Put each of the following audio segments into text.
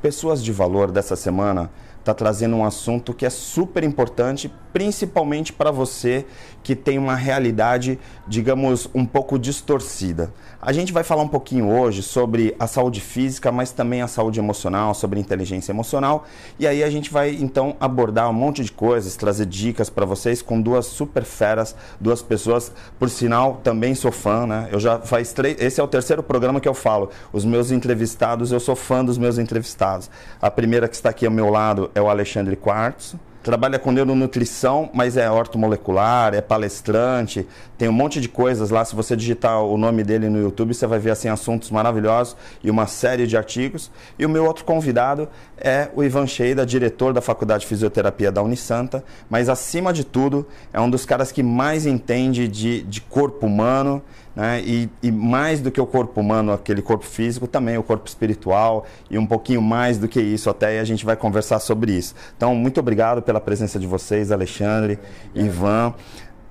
Pessoas de Valor dessa semana está trazendo um assunto que é super importante, principalmente para você que tem uma realidade, digamos, um pouco distorcida. A gente vai falar um pouquinho hoje sobre a saúde física, mas também a saúde emocional, sobre inteligência emocional. E aí a gente vai, então, abordar um monte de coisas, trazer dicas para vocês com duas super feras, duas pessoas, por sinal, também sou fã, né? Eu já faz esse é o terceiro programa que eu falo. Os meus entrevistados, eu sou fã dos meus entrevistados. A primeira que está aqui ao meu lado é o Alexandre Quartzo. Trabalha com neuronutrição, mas é ortomolecular, é palestrante, tem um monte de coisas lá. Se você digitar o nome dele no YouTube, você vai ver assim, assuntos maravilhosos e uma série de artigos. E o meu outro convidado é o Ivan Cheida, diretor da Faculdade de Fisioterapia da Unisanta, mas acima de tudo é um dos caras que mais entende de corpo humano, né? E mais do que o corpo humano, aquele corpo físico, também o corpo espiritual e um pouquinho mais do que isso até, e a gente vai conversar sobre isso. Então, muito obrigado pela presença de vocês, Alexandre, Ivan.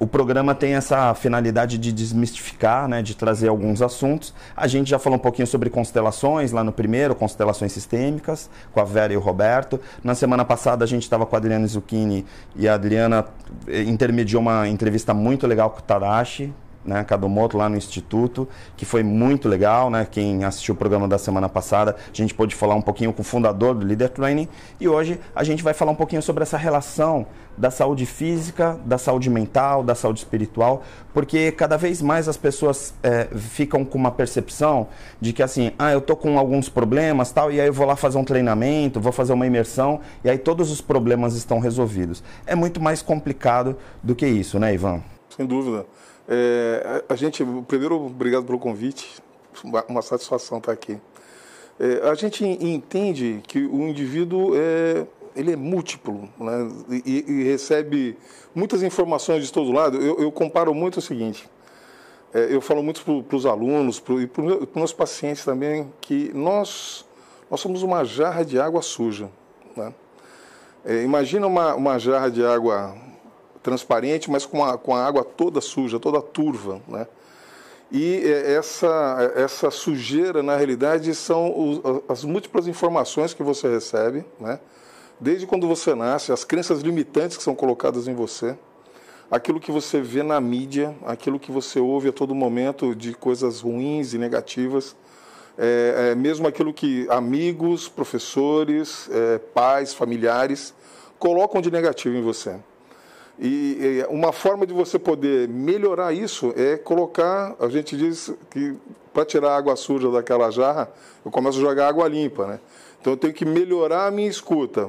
O programa tem essa finalidade de desmistificar, né, de trazer alguns assuntos. A gente já falou um pouquinho sobre constelações lá no primeiro, constelações sistêmicas, com a Vera e o Roberto. Na semana passada a gente estava com a Adriana Zucchini e a Adriana intermediou uma entrevista muito legal com o Tadashi, né, Kadomoto, lá no Instituto, que foi muito legal, né? Quem assistiu o programa da semana passada, a gente pôde falar um pouquinho com o fundador do Leader Training, e hoje a gente vai falar um pouquinho sobre essa relação da saúde física, da saúde mental, da saúde espiritual, porque cada vez mais as pessoas ficam com uma percepção de que assim, eu tô com alguns problemas, tal, e aí eu vou lá fazer um treinamento, vou fazer uma imersão, e aí todos os problemas estão resolvidos. É muito mais complicado do que isso, né, Ivan? Sem dúvida. Primeiro, obrigado pelo convite, uma satisfação estar aqui. A gente entende que o indivíduo ele é múltiplo, né? E recebe muitas informações de todo lado. Eu comparo muito o seguinte, eu falo muito para os alunos e para os meus pacientes também, que nós somos uma jarra de água suja, né? Imagina uma jarra de água transparente, mas com a água toda suja, toda turva, né? E essa sujeira, na realidade, são as múltiplas informações que você recebe, né? Desde quando você nasce, as crenças limitantes que são colocadas em você, aquilo que você vê na mídia, aquilo que você ouve a todo momento de coisas ruins e negativas, mesmo aquilo que amigos, professores, pais, familiares colocam de negativo em você. E uma forma de você poder melhorar isso é colocar, a gente diz que para tirar a água suja daquela jarra, eu começo a jogar água limpa, né? Então eu tenho que melhorar a minha escuta,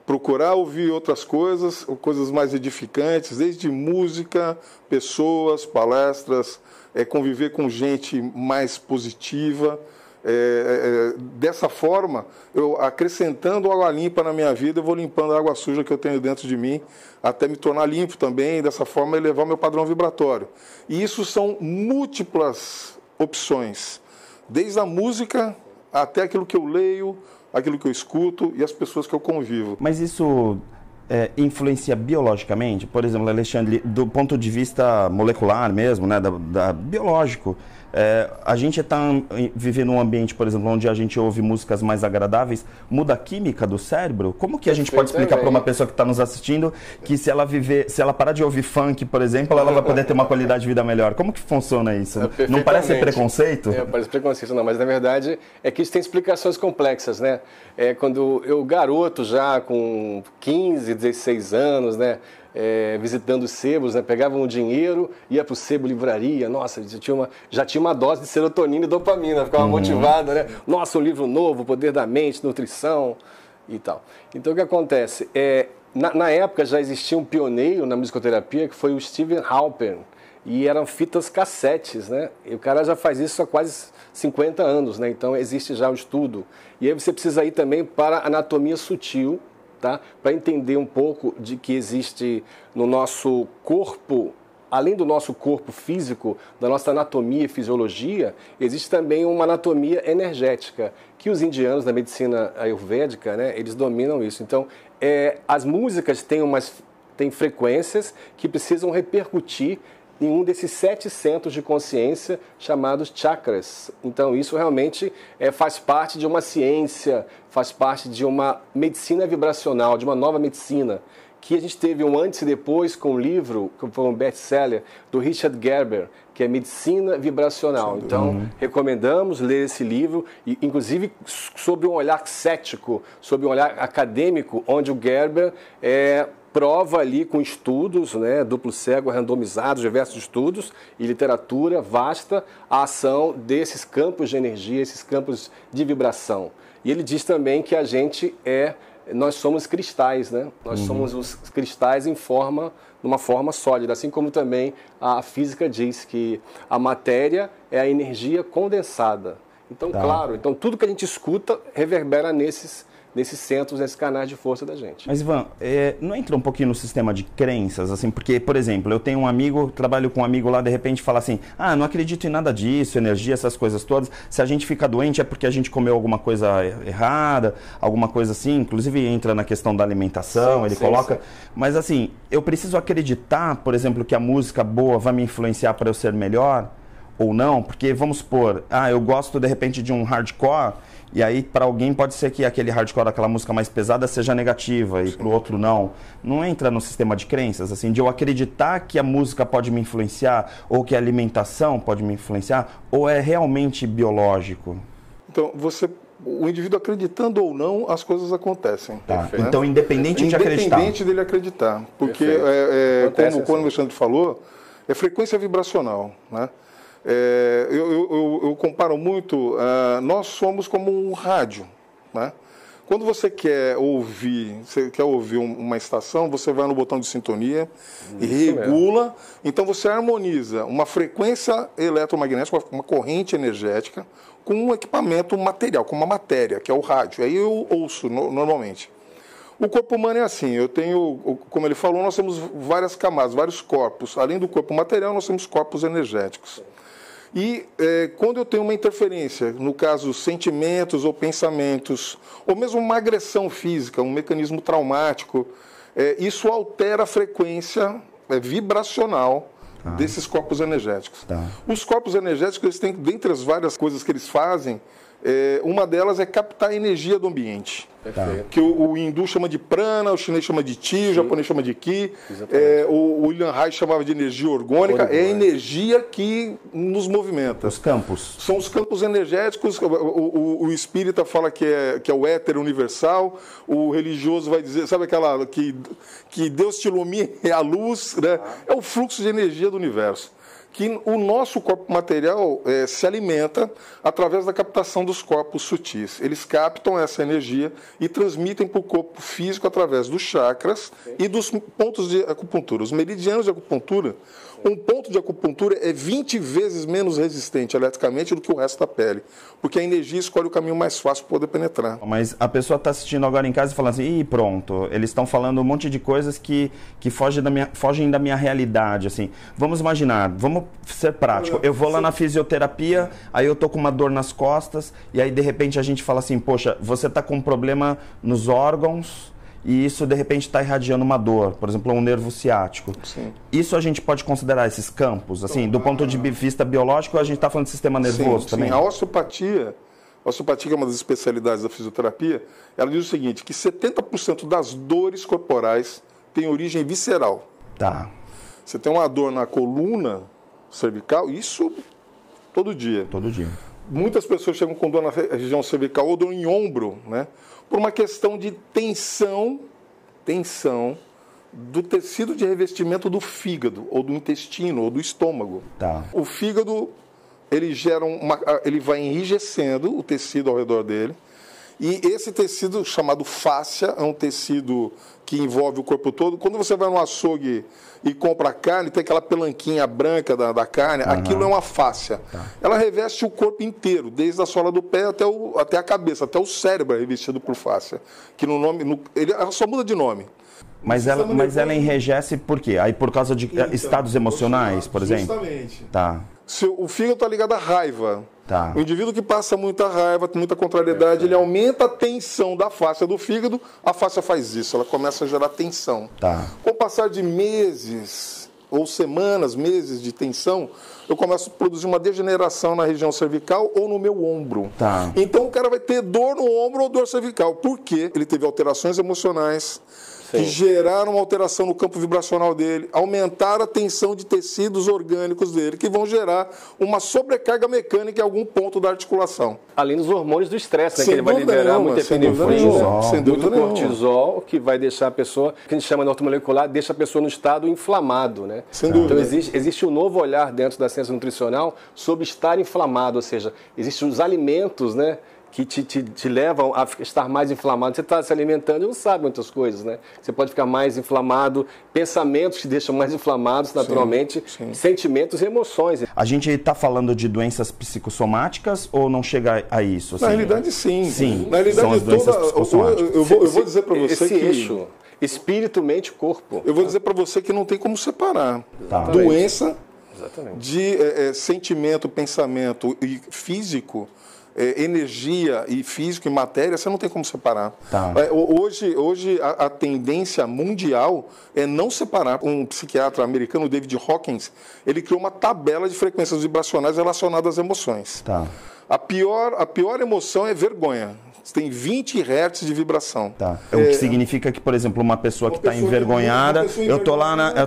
procurar ouvir outras coisas mais edificantes, desde música, pessoas, palestras, conviver com gente mais positiva. Dessa forma, eu acrescentando água limpa na minha vida, eu vou limpando a água suja que eu tenho dentro de mim, até me tornar limpo também, e dessa forma elevar meu padrão vibratório. E isso são múltiplas opções, desde a música até aquilo que eu leio, aquilo que eu escuto e as pessoas que eu convivo. Mas isso influencia biologicamente? Por exemplo, Alexandre, do ponto de vista molecular mesmo, né, biológico, a gente está vivendo um ambiente, por exemplo, onde a gente ouve músicas mais agradáveis, muda a química do cérebro? Como que a gente pode explicar para uma pessoa que está nos assistindo que se ela parar de ouvir funk, por exemplo, ela vai poder ter uma qualidade de vida melhor? Como que funciona isso? Não parece preconceito? Parece preconceito, não, mas na verdade é que isso tem explicações complexas, né? Quando eu, garoto, já com 15, 16 anos, né? Visitando os sebos, né? Pegavam o dinheiro, ia para o sebo livraria, nossa, já tinha uma dose de serotonina e dopamina, ficava motivado, né? Nossa, um livro novo, Poder da Mente, Nutrição e tal. Então o que acontece? Na época já existia um pioneiro na musicoterapia que foi o Stephen Halpern, e eram fitas cassetes, né? E o cara já faz isso há quase 50 anos, né? Então existe já o estudo. E aí você precisa ir também para a anatomia sutil, tá? Para entender um pouco de que existe no nosso corpo, além do nosso corpo físico, da nossa anatomia e fisiologia, existe também uma anatomia energética, que os indianos da medicina ayurvédica, né, eles dominam isso. Então, as músicas têm frequências que precisam repercutir em um desses 7 centros de consciência chamados chakras. Então isso realmente faz parte de uma ciência, faz parte de uma medicina vibracional, de uma nova medicina, que a gente teve um antes e depois com um livro, que foi um best-seller, do Richard Gerber, que é Medicina Vibracional. Então, recomendamos ler esse livro, e, inclusive sob um olhar cético, sob um olhar acadêmico, onde o Gerber prova ali com estudos, né, duplo cego, randomizados, diversos estudos e literatura vasta, a ação desses campos de energia, esses campos de vibração. E ele diz também que a gente nós somos cristais, né? Nós somos os cristais numa forma sólida, assim como também a física diz que a matéria é a energia condensada. Então, claro, tudo que a gente escuta reverbera nesses centros, nesses canais de força da gente. Mas, Ivan, não entra um pouquinho no sistema de crenças, assim, porque, por exemplo, eu tenho um amigo, trabalho com um amigo lá, de repente fala assim, não acredito em nada disso, energia, essas coisas todas, se a gente fica doente é porque a gente comeu alguma coisa errada, alguma coisa assim, inclusive entra na questão da alimentação, ele coloca, mas assim, eu preciso acreditar, por exemplo, que a música boa vai me influenciar para eu ser melhor, ou não, porque vamos supor, eu gosto de repente de um hardcore, e aí para alguém pode ser que aquele hardcore, aquela música mais pesada seja negativa, e para o outro não. Não entra no sistema de crenças, assim, de eu acreditar que a música pode me influenciar, ou que a alimentação pode me influenciar, ou é realmente biológico? Então, o indivíduo acreditando ou não, as coisas acontecem. Tá. Né? Então, independente de acreditar. Independente dele acreditar. Porque, como o Alexandre falou, é frequência vibracional, né? Eu comparo muito, nós somos como um rádio, né? Quando você quer ouvir uma estação, você vai no botão de sintonia e regula, então você harmoniza uma frequência eletromagnética, uma corrente energética, com um equipamento material, com uma matéria, que é o rádio. Aí eu ouço normalmente. O corpo humano é assim, como ele falou, nós temos várias camadas, vários corpos. Além do corpo material, nós temos corpos energéticos. E quando eu tenho uma interferência, no caso sentimentos ou pensamentos, ou mesmo uma agressão física, um mecanismo traumático, isso altera a frequência vibracional desses corpos energéticos. Os corpos energéticos, eles têm, dentre as várias coisas que eles fazem, uma delas é captar a energia do ambiente. Que o hindu chama de prana, o chinês chama de chi, o japonês chama de ki, o William Reich chamava de energia orgânica. É a energia que nos movimenta. Os campos. São os campos energéticos. O espírita fala que é o éter universal, o religioso vai dizer, sabe aquela que Deus te ilumina, é a luz, né? É o fluxo de energia do universo. Que o nosso corpo material se alimenta através da captação dos corpos sutis. Eles captam essa energia e transmitem para o corpo físico através dos chakras e dos pontos de acupuntura. Os meridianos de acupuntura, um ponto de acupuntura é 20 vezes menos resistente eletricamente do que o resto da pele, porque a energia escolhe o caminho mais fácil para poder penetrar. Mas a pessoa está assistindo agora em casa e falando assim, pronto, eles estão falando um monte de coisas que fogem da minha realidade, assim. Vamos imaginar, vamos ser prático. Eu vou lá na fisioterapia, aí eu tô com uma dor nas costas, e aí de repente a gente fala assim, poxa, você está com um problema nos órgãos, e isso de repente está irradiando uma dor, por exemplo, um nervo ciático. Sim. Isso a gente pode considerar esses campos, assim, do ponto de vista biológico, a gente está falando de sistema nervoso também? Sim, a osteopatia, que é uma das especialidades da fisioterapia, ela diz o seguinte, que 70% das dores corporais têm origem visceral. Você tem uma dor na coluna cervical, isso todo dia. Todo dia. Muitas pessoas chegam com dor na região cervical ou dor em ombro, né? Por uma questão de tensão do tecido de revestimento do fígado, ou do intestino, ou do estômago. O fígado, ele vai enrijecendo o tecido ao redor dele, e esse tecido, chamado fáscia, é um tecido que envolve o corpo todo. Quando você vai no açougue e compra carne, tem aquela pelanquinha branca da carne, aquilo é uma fáscia. Ela reveste o corpo inteiro, desde a sola do pé até a cabeça, até o cérebro é revestido por fáscia. Que ela só muda de nome. Mas ela enrijece por quê? Aí por causa de estados emocionais, por exemplo? Justamente. O fígado está ligado à raiva. O indivíduo que passa muita raiva, muita contrariedade, ele aumenta a tensão da fáscia do fígado, a fáscia faz isso, ela começa a gerar tensão. Com o passar de meses, ou semanas, meses de tensão, eu começo a produzir uma degeneração na região cervical ou no meu ombro. Tá. Então o cara vai ter dor no ombro ou dor cervical. Por quê? Ele teve alterações emocionais, que geraram uma alteração no campo vibracional dele, aumentaram a tensão de tecidos orgânicos dele, que vão gerar uma sobrecarga mecânica em algum ponto da articulação. Além dos hormônios do estresse, né? Que ele vai liberar muita epinefrina, muito cortisol, que vai deixar a pessoa, que a gente chama de ortomolecular, deixa a pessoa no estado inflamado, né? Sem dúvida. Então existe um novo olhar dentro da ciência nutricional sobre estar inflamado, ou seja, existem os alimentos, né? Que te levam a estar mais inflamado. Você está se alimentando e não sabe muitas coisas, né? Você pode ficar mais inflamado, pensamentos que te deixam mais inflamados naturalmente, sentimentos e emoções. A gente está falando de doenças psicossomáticas ou não chega a isso? Assim? Na realidade, sim. Sim, na realidade, são as doenças psicossomáticas. Eu vou dizer para você esse eixo, espírito, mente, corpo. Eu vou dizer para você que não tem como separar. Tá. Doença Exatamente. de sentimento, pensamento e físico, energia e físico e matéria, você não tem como separar. Tá. Hoje a tendência mundial é não separar. Um psiquiatra americano, David Hawkins, ele criou uma tabela de frequências vibracionais relacionadas às emoções. Tá. A pior emoção é vergonha. Você tem 20 Hz de vibração. Tá. O que significa que, por exemplo, uma pessoa que está envergonhada, eu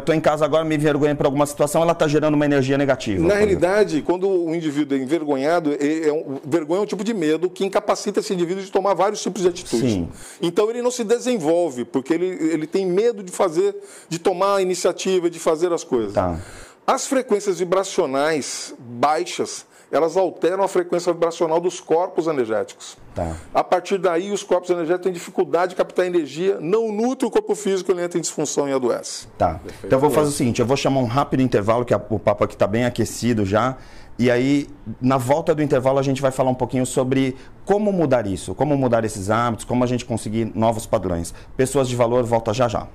tô em casa agora, me envergonhei por alguma situação, ela está gerando uma energia negativa. Na realidade, quando o indivíduo é envergonhado, vergonha é um tipo de medo que incapacita esse indivíduo de tomar vários tipos de atitudes. Sim. Então ele não se desenvolve, porque ele tem medo de tomar a iniciativa, de fazer as coisas. Tá. As frequências vibracionais baixas, elas alteram a frequência vibracional dos corpos energéticos. Tá. A partir daí, os corpos energéticos têm dificuldade de captar energia, não nutre o corpo físico, ele entra em disfunção e adoece. Tá. Então eu vou fazer o seguinte, eu vou chamar um rápido intervalo, que o papo aqui está bem aquecido já, e aí, na volta do intervalo, a gente vai falar um pouquinho sobre como mudar isso, como mudar esses hábitos, como a gente conseguir novos padrões. Pessoas de Valor, volta já já.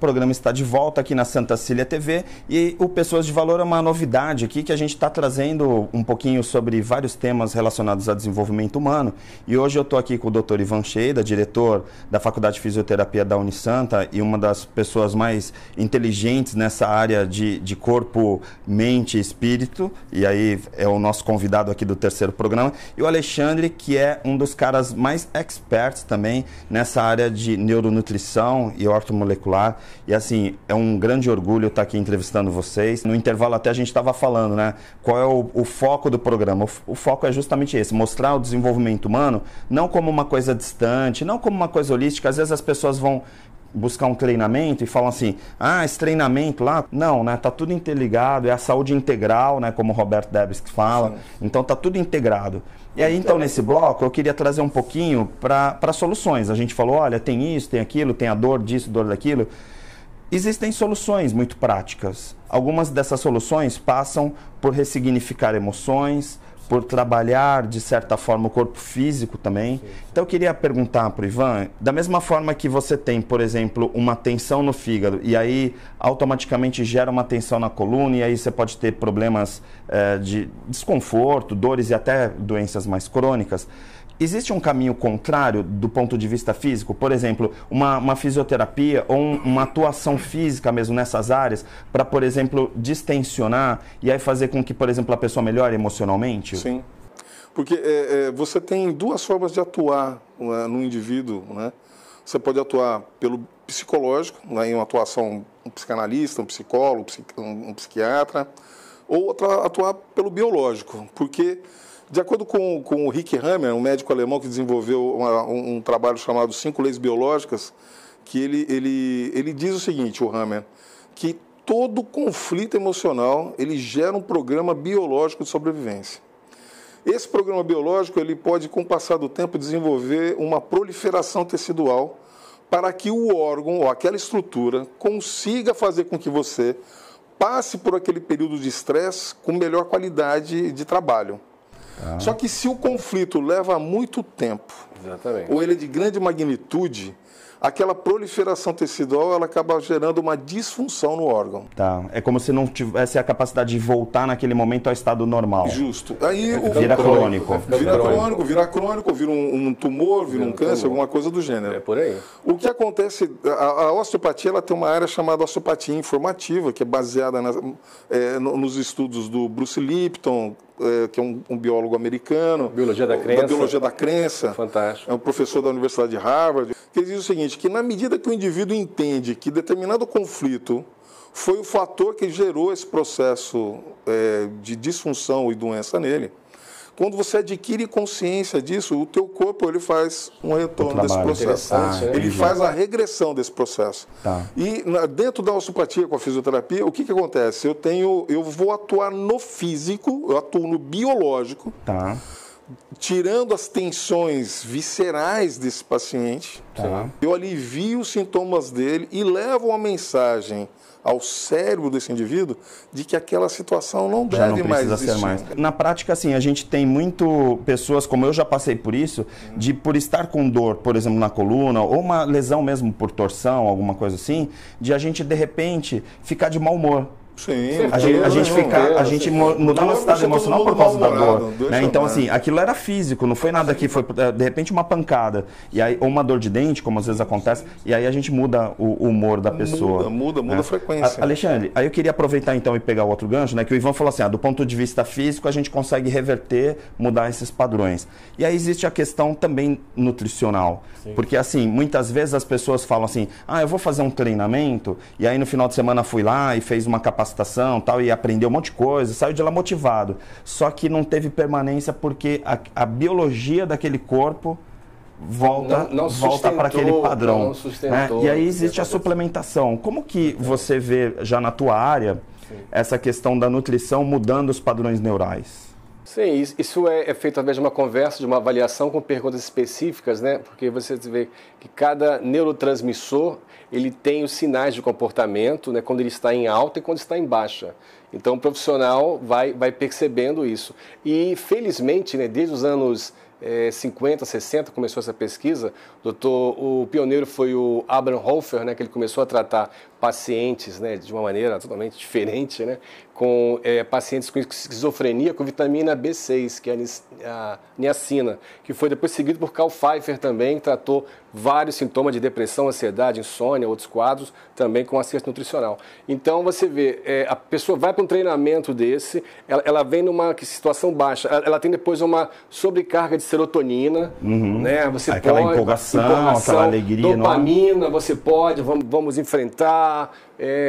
programa está de volta aqui na Santa Cília TV e o Pessoas de Valor é uma novidade aqui que a gente está trazendo um pouquinho sobre vários temas relacionados a desenvolvimento humano. E hoje eu estou aqui com o Dr. Ivan Cheida, diretor da Faculdade de Fisioterapia da Unisanta e uma das pessoas mais inteligentes nessa área de corpo, mente e espírito. E aí é o nosso convidado aqui do terceiro programa. E o Alexandre, que é um dos caras mais experts também nessa área de neuronutrição e ortomolecular. E assim, é um grande orgulho estar aqui entrevistando vocês. No intervalo até a gente estava falando, né? Qual é o foco do programa? O foco é justamente esse, mostrar o desenvolvimento humano não como uma coisa distante, não como uma coisa holística. Às vezes as pessoas vão buscar um treinamento e falam assim, esse treinamento lá, não, né, tá tudo interligado, é a saúde integral, né, como o Roberto Debs fala. Sim. Então tá tudo integrado. E aí, então, nesse bloco, eu queria trazer um pouquinho para soluções. A gente falou, olha, tem isso, tem aquilo, tem a dor disso, dor daquilo. Existem soluções muito práticas. Algumas dessas soluções passam por ressignificar emoções, por trabalhar, de certa forma, o corpo físico também. Sim. Então, eu queria perguntar para o Ivan, da mesma forma que você tem, por exemplo, uma tensão no fígado, e aí automaticamente gera uma tensão na coluna, e aí você pode ter problemas de desconforto, dores e até doenças mais crônicas. Existe um caminho contrário do ponto de vista físico? Por exemplo, uma fisioterapia ou uma atuação física mesmo nessas áreas para, por exemplo, distensionar e aí fazer com que, por exemplo, a pessoa melhore emocionalmente? Sim, porque você tem duas formas de atuar no indivíduo, né? Você pode atuar pelo psicológico, né, em uma atuação um psicanalista, um psicólogo, um psiquiatra, ou atuar pelo biológico, porque de acordo com o Rick Hammer, um médico alemão que desenvolveu um trabalho chamado 5 Leis Biológicas, que ele diz o seguinte, o Hammer, que todo conflito emocional ele gera um programa biológico de sobrevivência. Esse programa biológico ele pode, com o passar do tempo, desenvolver uma proliferação tecidual para que o órgão ou aquela estrutura consiga fazer com que você passe por aquele período de estresse com melhor qualidade de trabalho. Só que se o conflito leva muito tempo, exatamente, ou ele é de grande magnitude, aquela proliferação tecidual ela acaba gerando uma disfunção no órgão. Tá. É como se não tivesse a capacidade de voltar naquele momento ao estado normal. Justo. Aí vira crônico. Vira crônico, vira um tumor, vira um câncer, alguma coisa do gênero. É por aí. O que acontece, a osteopatia ela tem uma área chamada osteopatia informativa, que é baseada nos estudos do Bruce Lipton, que é um biólogo americano. Biologia da crença. Da biologia da crença. Fantástico. É um professor da Universidade de Harvard. Que ele diz o seguinte, que na medida que o indivíduo entende que determinado conflito foi o fator que gerou esse processo de disfunção e doença nele, quando você adquire consciência disso, o teu corpo ele faz um retorno desse processo. Ele faz a regressão desse processo. Tá. E dentro da osteopatia com a fisioterapia, o que acontece? Eu vou atuar no físico, eu atuo no biológico, tá, tirando as tensões viscerais desse paciente, tá, eu alivio os sintomas dele e levo uma mensagem ao cérebro desse indivíduo de que aquela situação não deve mais existir. Na prática, assim, a gente tem muito pessoas, como eu já passei por isso, por estar com dor, por exemplo, na coluna, ou uma lesão mesmo por torção, alguma coisa assim, de a gente, de repente, ficar de mau humor. Sim, a gente mudar nosso estado emocional por causa da dor, né? Então, assim, aquilo era físico, não foi nada que foi, de repente, uma pancada, e aí, ou uma dor de dente, como às vezes acontece, e aí a gente muda o humor da pessoa. Muda a frequência. Alexandre, aí eu queria aproveitar então e pegar o outro gancho, né? Que o Ivan falou assim, do ponto de vista físico, a gente consegue reverter, mudar esses padrões. E aí existe a questão também nutricional. Sim. Porque, assim, muitas vezes as pessoas falam assim, eu vou fazer um treinamento, e aí no final de semana fui lá e fez uma capacitação, tal, e aprendeu um monte de coisa, saiu de lá motivado. Só que não teve permanência porque a biologia daquele corpo volta para aquele padrão. E aí existe a suplementação. Como que você vê já na tua área essa questão da nutrição mudando os padrões neurais? Sim, isso é feito através de uma conversa, de uma avaliação com perguntas específicas, né? Porque você vê que cada neurotransmissor ele tem os sinais de comportamento, né? Quando ele está em alta e quando está em baixa. Então o profissional vai percebendo isso. E felizmente, né, desde os anos 50, 60, começou essa pesquisa. O pioneiro foi o Abraham Hofer, né, que ele começou a tratar pacientes, né, de uma maneira totalmente diferente, né, com pacientes com esquizofrenia com vitamina B6, que é a niacina, que foi depois seguido por Karl Pfeiffer também, que tratou vários sintomas de depressão, ansiedade, insônia, outros quadros, também com assistência nutricional. Então, você vê, a pessoa vai para um treinamento desse, ela vem numa situação baixa, ela tem depois uma sobrecarga de serotonina, né? Você aquela pode, empolgação, aquela alegria. Dopamina, você pode, vamos enfrentar.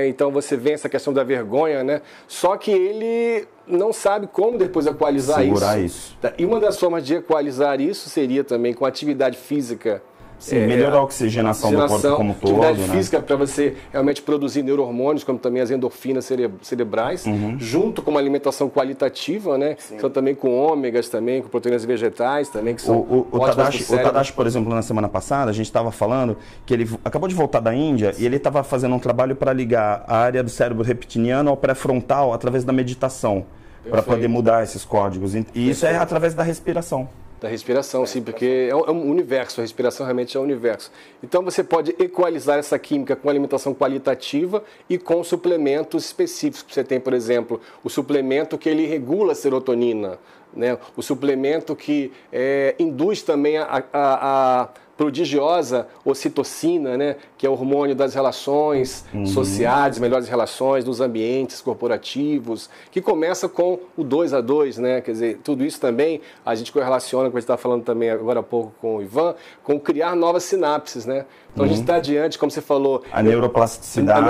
Então, você vê essa questão da vergonha, né? Só que ele não sabe como depois equalizar segurar isso. E uma das formas de equalizar isso seria também com atividade física. Sim, melhorar a oxigenação do corpo como um todo. Atividade física para você realmente produzir neurohormônios, como também as endorfinas cerebrais, junto com uma alimentação qualitativa, né? Que são também com ômegas, também com proteínas vegetais, também que são o Tadashi, por exemplo, na semana passada, a gente estava falando que ele acabou de voltar da Índia e ele estava fazendo um trabalho para ligar a área do cérebro reptiliano ao pré-frontal através da meditação, para poder mudar esses códigos. E isso é através da respiração. Da respiração, sim, porque é um universo, a respiração realmente é um universo. Então você pode equalizar essa química com alimentação qualitativa e com suplementos específicos. Você tem, por exemplo, o suplemento que ele regula a serotonina, né? O suplemento que induz também a prodigiosa ocitocina, né, que é o hormônio das relações sociais, melhores relações dos ambientes corporativos, que começa com o 2 a 2, né, quer dizer, tudo isso também a gente correlaciona, como a gente está falando também agora há pouco com o Ivan, com criar novas sinapses, né. Então a gente está adiante, como você falou... A neuroplasticidade.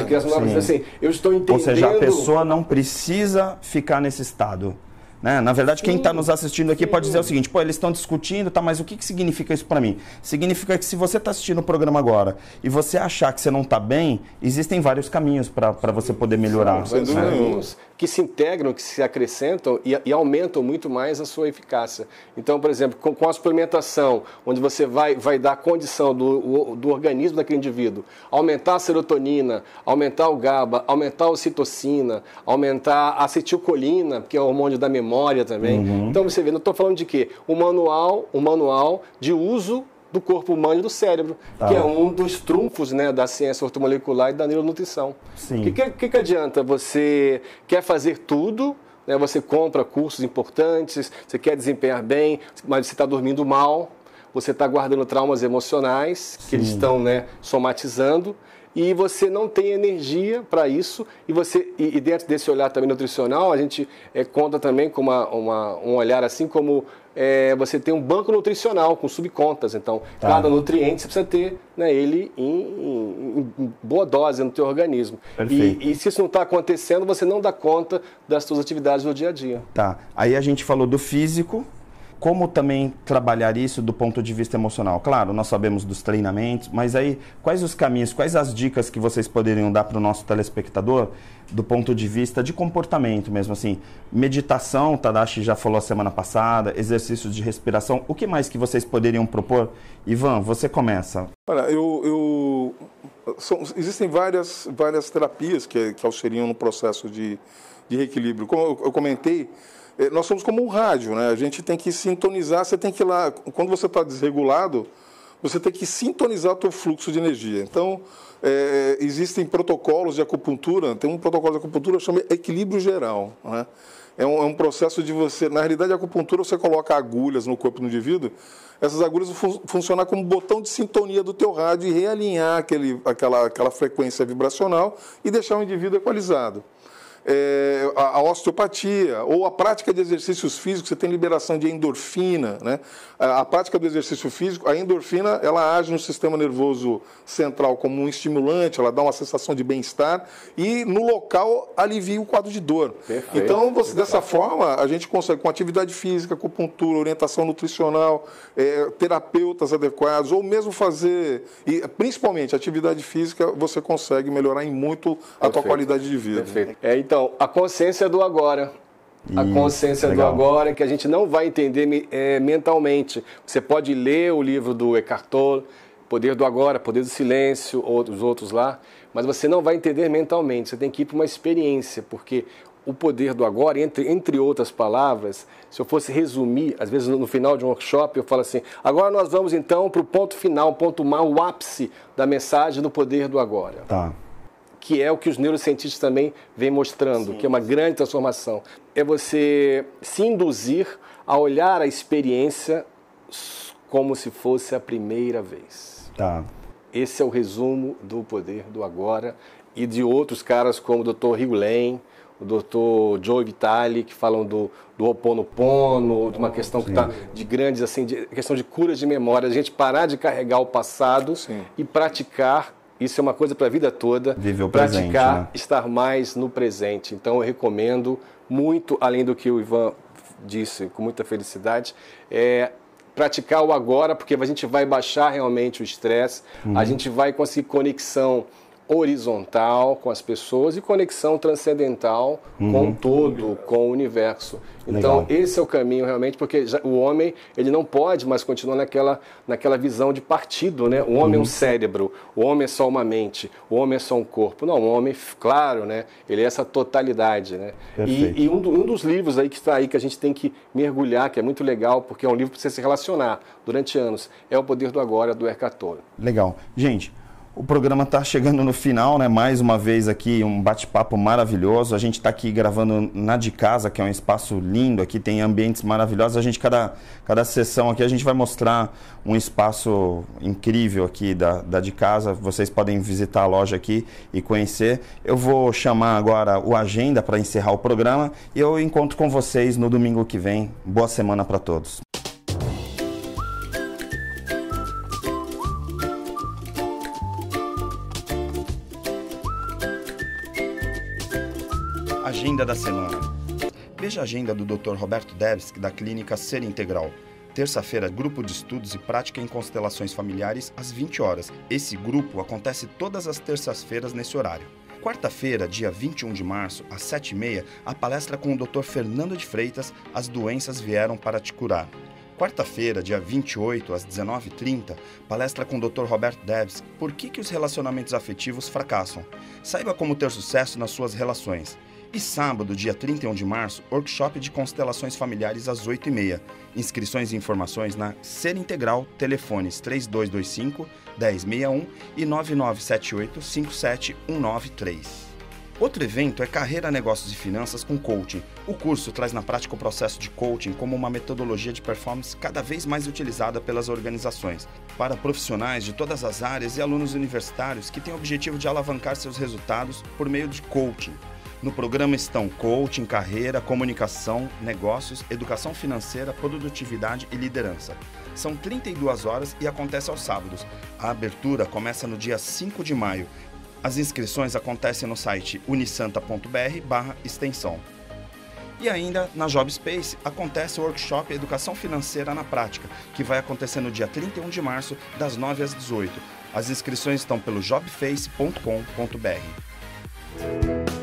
Criar novas, assim, eu estou entendendo... Ou seja, a pessoa não precisa ficar nesse estado. Né? Na verdade, quem está nos assistindo aqui pode dizer o seguinte: pô, eles estão discutindo, tá, mas o que significa isso para mim? Significa que se você está assistindo o programa agora e você achar que você não está bem, existem vários caminhos para você poder melhorar. Vários caminhos que se integram, que se acrescentam e aumentam muito mais a sua eficácia. Então, por exemplo, com a suplementação, onde você vai dar condição do organismo daquele indivíduo, aumentar a serotonina, aumentar o GABA, aumentar a ocitocina, aumentar a acetilcolina, que é o hormônio da memória também. Então você vê, não estou falando de quê? O manual de uso do corpo humano e do cérebro, que é um dos trunfos, né, da ciência ortomolecular e da neuronutrição. O que adianta? Você quer fazer tudo, né, você compra cursos importantes, você quer desempenhar bem, mas você está dormindo mal, você está guardando traumas emocionais que eles estão, né, somatizando, e você não tem energia para isso, e dentro desse olhar também nutricional, a gente conta também com um olhar assim como você tem um banco nutricional com subcontas. Então, cada nutriente você precisa ter, né, ele em boa dose no teu organismo. E se isso não está acontecendo, você não dá conta das suas atividades no dia a dia. Tá. Aí a gente falou do físico. Como também trabalhar isso do ponto de vista emocional? Claro, nós sabemos dos treinamentos, mas aí quais os caminhos, quais as dicas que vocês poderiam dar para o nosso telespectador do ponto de vista de comportamento mesmo, assim, meditação, o Tadashi já falou a semana passada, exercícios de respiração, o que mais que vocês poderiam propor? Ivan, você começa. Olha, existem várias terapias que auxiliam no processo de reequilíbrio. Como eu comentei, nós somos como um rádio, né? A gente tem que sintonizar, você tem que ir lá, quando você está desregulado, você tem que sintonizar o teu fluxo de energia. Então, existem protocolos de acupuntura, tem um protocolo de acupuntura que chama equilíbrio geral, né? É um processo de você, na realidade a acupuntura você coloca agulhas no corpo do indivíduo, essas agulhas vão funcionar como botão de sintonia do teu rádio e realinhar aquela frequência vibracional e deixar o indivíduo equalizado. A osteopatia ou a prática de exercícios físicos, você tem liberação de endorfina, né? A prática do exercício físico, a endorfina, ela age no sistema nervoso central como um estimulante, ela dá uma sensação de bem-estar e no local alivia o quadro de dor. Perfeito. Então, dessa forma, a gente consegue com atividade física, acupuntura, orientação nutricional, terapeutas adequados, ou mesmo fazer, e principalmente atividade física, você consegue melhorar em muito a tua qualidade de vida. Perfeito. Então, a consciência do agora. A consciência do agora, que a gente não vai entender mentalmente. Você pode ler o livro do Eckhart Tolle, Poder do Agora, Poder do Silêncio, ou os outros lá, mas você não vai entender mentalmente. Você tem que ir para uma experiência, porque o poder do agora, entre outras palavras, se eu fosse resumir, às vezes no final de um workshop, eu falo assim, agora nós vamos então para o ponto final, o ápice da mensagem do poder do agora. Tá. Que é o que os neurocientistas também vêm mostrando, que é uma grande transformação. É você se induzir a olhar a experiência como se fosse a primeira vez. Tá. Esse é o resumo do poder do agora e de outros caras como o Dr. Rigo Lane, o Dr. Joe Vitale, que falam do Ho'oponopono, de uma questão que está de grandes, assim, questão de curas de memória, a gente parar de carregar o passado e praticar. Isso é uma coisa para a vida toda. Viver o praticar, presente, né? Estar mais no presente. Então eu recomendo muito, além do que o Ivan disse, com muita felicidade, praticar o agora, porque a gente vai baixar realmente o estresse, a gente vai conseguir conexão horizontal com as pessoas e conexão transcendental com o todo, com o universo. Então, esse é o caminho realmente, porque o homem, ele não pode mais continuar naquela visão de partido, né? O homem é um cérebro, o homem é só uma mente, o homem é só um corpo. Não, o homem, claro, né? Ele é essa totalidade, né? E um dos livros aí que está aí, que a gente tem que mergulhar, que é muito legal, porque é um livro para você se relacionar durante anos, é O Poder do Agora, do Eckhart Tolle. Legal. Gente, o programa está chegando no final, né? Mais uma vez aqui, um bate-papo maravilhoso. A gente está aqui gravando na de casa, que é um espaço lindo, aqui tem ambientes maravilhosos. A gente, cada sessão aqui, a gente vai mostrar um espaço incrível aqui da de casa. Vocês podem visitar a loja aqui e conhecer. Eu vou chamar agora o Agenda para encerrar o programa e eu encontro com vocês no domingo que vem. Boa semana para todos. Agenda da semana. Veja a agenda do Dr. Roberto Devsky, da Clínica Ser Integral. Terça-feira, grupo de estudos e prática em constelações familiares, às 20 horas. Esse grupo acontece todas as terças-feiras nesse horário. Quarta-feira, dia 21 de março, às 7h30, a palestra com o Dr. Fernando de Freitas, As Doenças Vieram para Te Curar. Quarta-feira, dia 28, às 19h30, palestra com o Dr. Roberto Devsky, Por que os relacionamentos afetivos fracassam? Saiba como ter sucesso nas suas relações. E sábado, dia 31 de março, workshop de constelações familiares às 8h30. Inscrições e informações na Ser Integral, telefones 3225-1061 e 9978-57193. Outro evento é Carreira, Negócios e Finanças com Coaching. O curso traz na prática o processo de coaching como uma metodologia de performance cada vez mais utilizada pelas organizações, para profissionais de todas as áreas e alunos universitários que têm o objetivo de alavancar seus resultados por meio de coaching. No programa estão coaching, carreira, comunicação, negócios, educação financeira, produtividade e liderança. São 32 horas e acontece aos sábados. A abertura começa no dia 5 de maio. As inscrições acontecem no site unisanta.br/extensão. E ainda, na Job Space, acontece o workshop Educação Financeira na Prática, que vai acontecer no dia 31 de março, das 9 às 18. As inscrições estão pelo jobface.com.br.